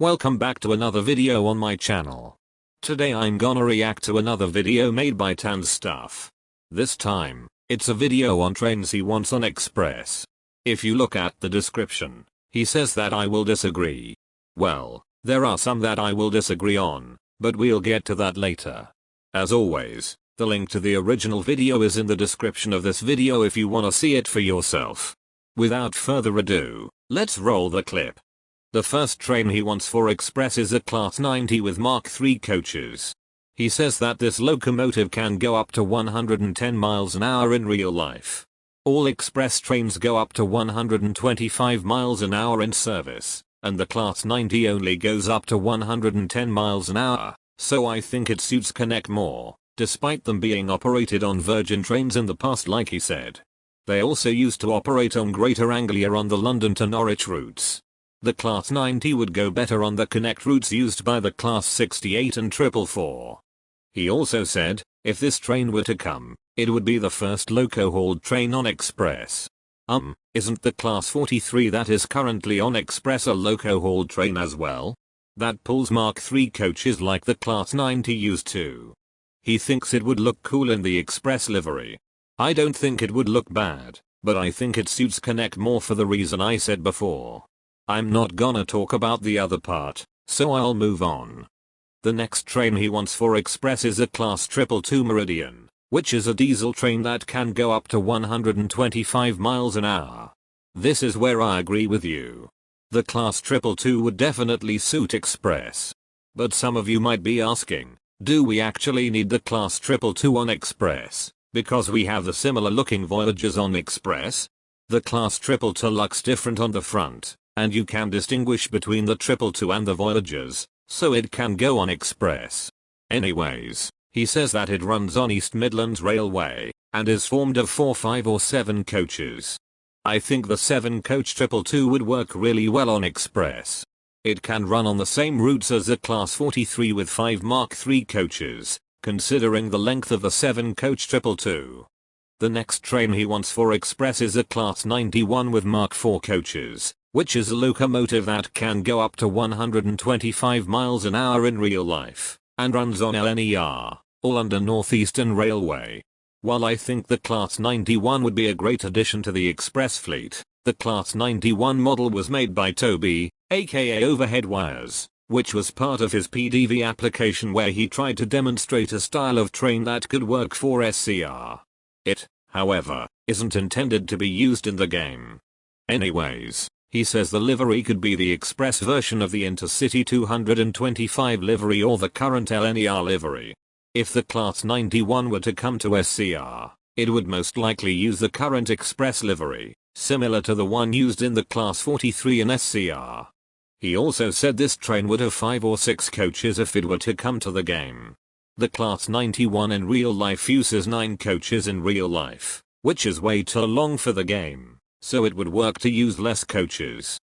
Welcome back to another video on my channel. Today I'm gonna react to another video made by Tan's Stuff. This time, it's a video on trains he wants on Express. If you look at the description, he says that I will disagree. Well, there are some that I will disagree on, but we'll get to that later. As always, the link to the original video is in the description of this video if you wanna see it for yourself. Without further ado, let's roll the clip. The first train he wants for Express is a Class 90 with Mark III coaches. He says that this locomotive can go up to 110 miles an hour in real life. All Express trains go up to 125 miles an hour in service, and the Class 90 only goes up to 110 miles an hour, so I think it suits Connect more, despite them being operated on Virgin trains in the past like he said. They also used to operate on Greater Anglia on the London to Norwich routes. The Class 90 would go better on the Connect routes used by the Class 68 and 444. He also said, if this train were to come, it would be the first loco-hauled train on Express. Isn't the Class 43 that is currently on Express a loco-hauled train as well? That pulls Mark III coaches like the Class 90 used to. He thinks it would look cool in the Express livery. I don't think it would look bad, but I think it suits Connect more for the reason I said before. I'm not gonna talk about the other part, so I'll move on. The next train he wants for Express is a Class 222 Meridian, which is a diesel train that can go up to 125 miles an hour. This is where I agree with you. The Class 222 would definitely suit Express. But some of you might be asking, do we actually need the Class 222 on Express, because we have the similar looking Voyagers on Express? The Class 222 looks different on the front, and you can distinguish between the 222 and the Voyagers, so it can go on Express. Anyways, he says that it runs on East Midlands Railway, and is formed of 4, 5 or 7 coaches. I think the 7-coach 222 would work really well on Express. It can run on the same routes as a Class 43 with 5 Mark III coaches, considering the length of the 7-coach 222. The next train he wants for Express is a Class 91 with Mark IV coaches, which is a locomotive that can go up to 125 miles an hour in real life, and runs on LNER, all under Northeastern Railway. While I think the Class 91 would be a great addition to the Express fleet, the Class 91 model was made by Toby, aka Overhead Wires, which was part of his PDV application where he tried to demonstrate a style of train that could work for SCR. It, however, isn't intended to be used in the game. Anyways, he says the livery could be the Express version of the Intercity 225 livery or the current LNER livery. If the Class 91 were to come to SCR, it would most likely use the current Express livery, similar to the one used in the Class 43 in SCR. He also said this train would have 5 or 6 coaches if it were to come to the game. The Class 91 in real life uses 9 coaches in real life, which is way too long for the game, so it would work to use less coaches.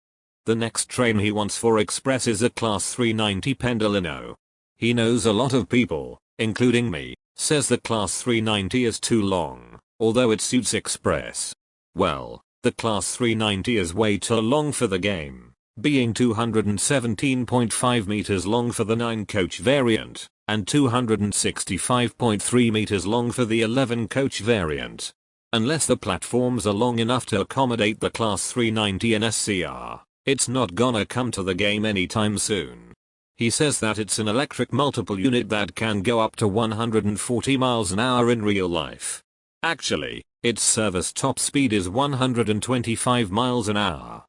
The next train he wants for Express is a Class 390 Pendolino. He knows a lot of people, including me, says the Class 390 is too long, although it suits Express. Well, the Class 390 is way too long for the game, being 217.5 meters long for the 9-coach variant, and 265.3 meters long for the 11-coach variant. Unless the platforms are long enough to accommodate the Class 390 in SCR, it's not gonna come to the game anytime soon. He says that it's an electric multiple unit that can go up to 140 miles an hour in real life. Actually, its service top speed is 125 miles an hour.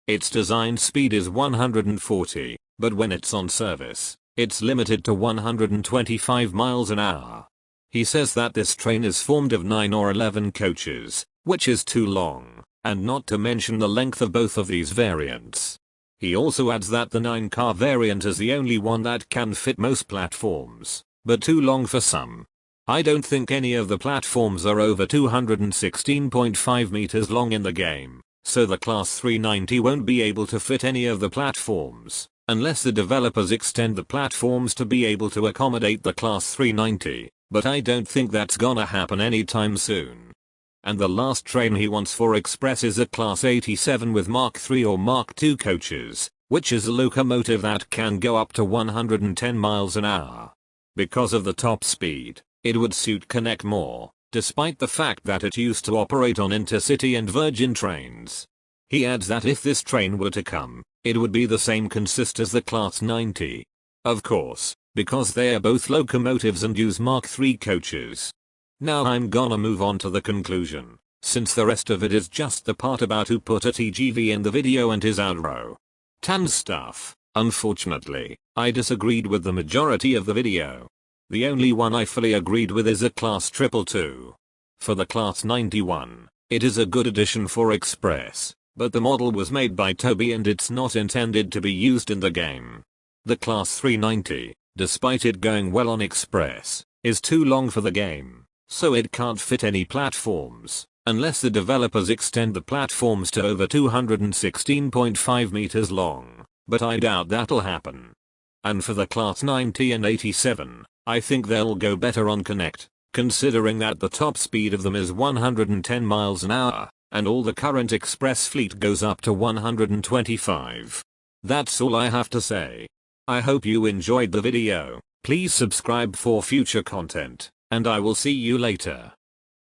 Its design speed is 140, but when it's on service, it's limited to 125 miles an hour. He says that this train is formed of 9 or 11 coaches, which is too long, and not to mention the length of both of these variants. He also adds that the 9-car variant is the only one that can fit most platforms, but too long for some. I don't think any of the platforms are over 216.5 meters long in the game, so the Class 390 won't be able to fit any of the platforms, unless the developers extend the platforms to be able to accommodate the Class 390. But I don't think that's gonna happen anytime soon. And the last train he wants for Express is a Class 87 with Mark III or Mark II coaches, which is a locomotive that can go up to 110 miles an hour. Because of the top speed, it would suit Connect more, despite the fact that it used to operate on intercity and Virgin trains. He adds that if this train were to come, it would be the same consist as the Class 90. Of course, because they are both locomotives and use Mark III coaches. Now I'm gonna move on to the conclusion, since the rest of it is just the part about who put a TGV in the video and his outro. Tan's stuff. Unfortunately, I disagreed with the majority of the video. The only one I fully agreed with is a Class 222. For the Class 91, it is a good addition for Express, but the model was made by Toby and it's not intended to be used in the game. The Class 390, despite it going well on Express, is too long for the game, so it can't fit any platforms, unless the developers extend the platforms to over 216.5 meters long, but I doubt that'll happen. And for the Class 90 and 87, I think they'll go better on Connect, considering that the top speed of them is 110 miles an hour, and all the current Express fleet goes up to 125. That's all I have to say. I hope you enjoyed the video. Please subscribe for future content, and I will see you later.